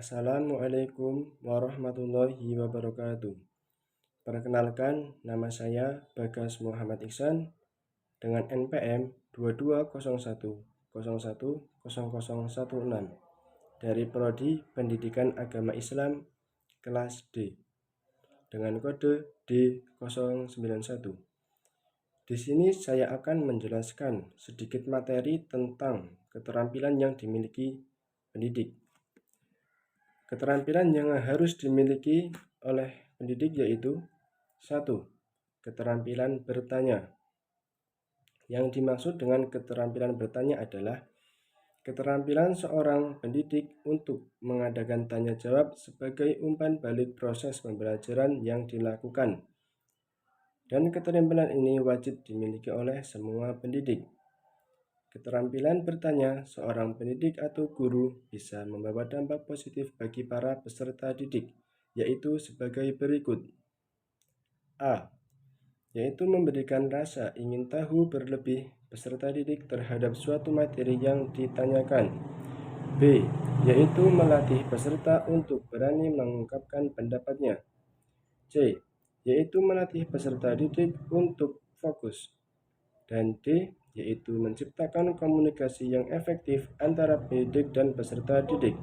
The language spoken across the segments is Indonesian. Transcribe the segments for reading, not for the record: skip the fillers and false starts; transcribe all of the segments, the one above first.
Assalamualaikum warahmatullahi wabarakatuh. Perkenalkan, nama saya Bagas Muhammad Iksan dengan NPM 2201010016 dari Prodi Pendidikan Agama Islam kelas D dengan kode D091. Di sini saya akan menjelaskan sedikit materi tentang keterampilan yang dimiliki pendidik. Keterampilan yang harus dimiliki oleh pendidik yaitu 1. Keterampilan bertanya. Yang dimaksud dengan keterampilan bertanya adalah keterampilan seorang pendidik untuk mengadakan tanya jawab sebagai umpan balik proses pembelajaran yang dilakukan. Dan keterampilan ini wajib dimiliki oleh semua pendidik. Keterampilan bertanya seorang pendidik atau guru bisa membawa dampak positif bagi para peserta didik, yaitu sebagai berikut. A. Yaitu memberikan rasa ingin tahu berlebih peserta didik terhadap suatu materi yang ditanyakan. B. Yaitu melatih peserta untuk berani mengungkapkan pendapatnya. C. Yaitu melatih peserta didik untuk fokus. Dan D. Yaitu menciptakan komunikasi yang efektif antara pendidik dan peserta didik.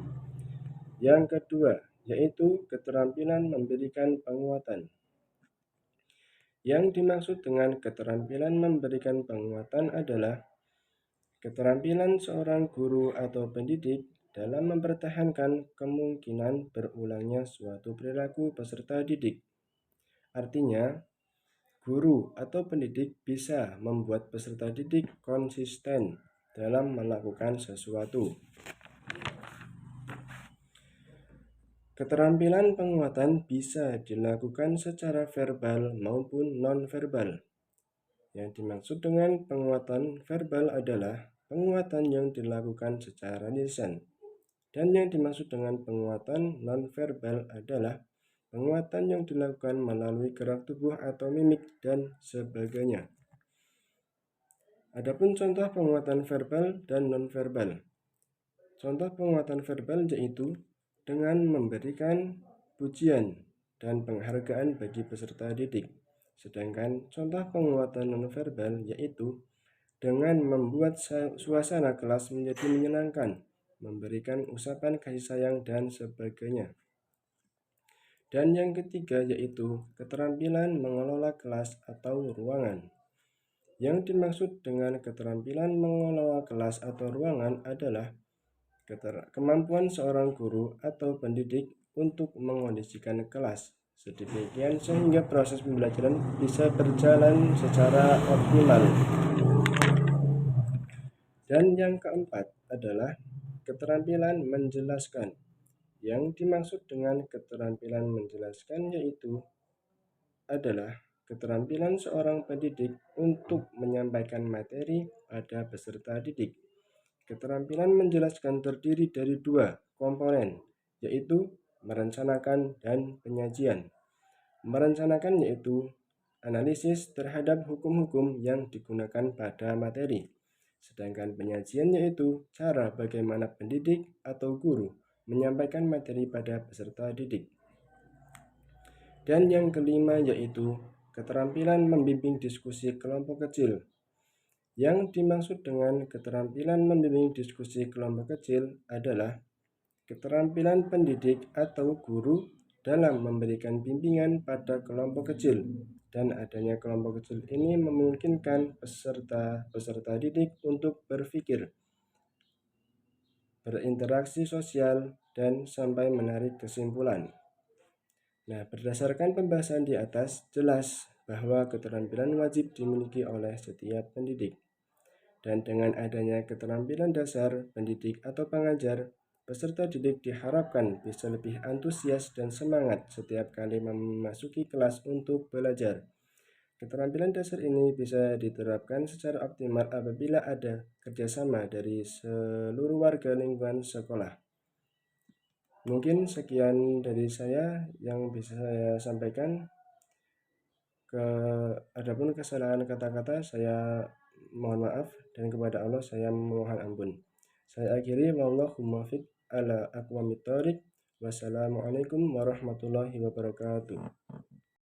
Yang kedua, yaitu keterampilan memberikan penguatan. Yang dimaksud dengan keterampilan memberikan penguatan adalah keterampilan seorang guru atau pendidik dalam mempertahankan kemungkinan berulangnya suatu perilaku peserta didik. Artinya, guru atau pendidik bisa membuat peserta didik konsisten dalam melakukan sesuatu. Keterampilan penguatan bisa dilakukan secara verbal maupun non-verbal. Yang dimaksud dengan penguatan verbal adalah penguatan yang dilakukan secara lisan. Dan yang dimaksud dengan penguatan non-verbal adalah penguatan yang dilakukan melalui gerak tubuh atau mimik dan sebagainya. Adapun contoh penguatan verbal dan non-verbal. Contoh penguatan verbal yaitu dengan memberikan pujian dan penghargaan bagi peserta didik. Sedangkan contoh penguatan non-verbal yaitu dengan membuat suasana kelas menjadi menyenangkan, memberikan ucapan kasih sayang dan sebagainya. Dan yang ketiga yaitu keterampilan mengelola kelas atau ruangan. Yang dimaksud dengan keterampilan mengelola kelas atau ruangan adalah kemampuan seorang guru atau pendidik untuk mengondisikan kelas sedemikian sehingga proses pembelajaran bisa berjalan secara optimal. Dan yang keempat adalah keterampilan menjelaskan. Yang dimaksud dengan keterampilan menjelaskan yaitu adalah keterampilan seorang pendidik untuk menyampaikan materi pada peserta didik. Keterampilan menjelaskan terdiri dari dua komponen, yaitu merencanakan dan penyajian. Merencanakan yaitu analisis terhadap hukum-hukum yang digunakan pada materi. Sedangkan penyajian yaitu cara bagaimana pendidik atau guru menyampaikan materi pada peserta didik. Dan yang kelima yaitu keterampilan membimbing diskusi kelompok kecil. Yang dimaksud dengan keterampilan membimbing diskusi kelompok kecil adalah keterampilan pendidik atau guru dalam memberikan bimbingan pada kelompok kecil. Dan adanya kelompok kecil ini memungkinkan peserta didik untuk berpikir, berinteraksi sosial, dan sampai menarik kesimpulan. Nah, berdasarkan pembahasan di atas, jelas bahwa keterampilan wajib dimiliki oleh setiap pendidik. Dan dengan adanya keterampilan dasar pendidik atau pengajar, peserta didik diharapkan bisa lebih antusias dan semangat setiap kali memasuki kelas untuk belajar. Keterampilan dasar ini bisa diterapkan secara optimal apabila ada kerjasama dari seluruh warga lingkungan sekolah. Mungkin sekian dari saya yang bisa saya sampaikan. Adapun kesalahan kata-kata saya mohon maaf dan kepada Allah saya mohon ampun. Saya akhiri wallahu muwaffiq ala aqwamit thoriq. Wassalamualaikum warahmatullahi wabarakatuh.